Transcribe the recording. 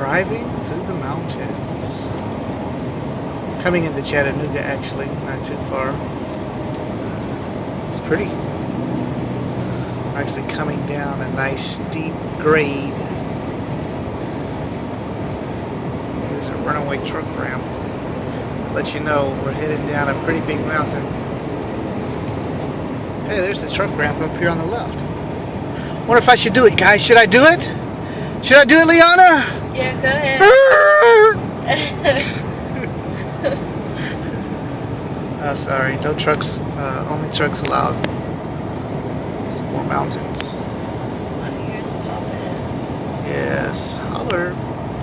driving through the mountains. Coming into Chattanooga, actually, not too far. It's pretty. We're actually coming down a nice steep grade. There's a runaway truck ramp. Let you know we're heading down a pretty big mountain. Hey, there's the truck ramp up here on the left. Wonder if I should do it, guys. Should I do it? Should I do it, Liana? Yeah, go ahead. Oh, sorry. No trucks. Only trucks allowed. Some more mountains. My ears popping. Yes. Holler.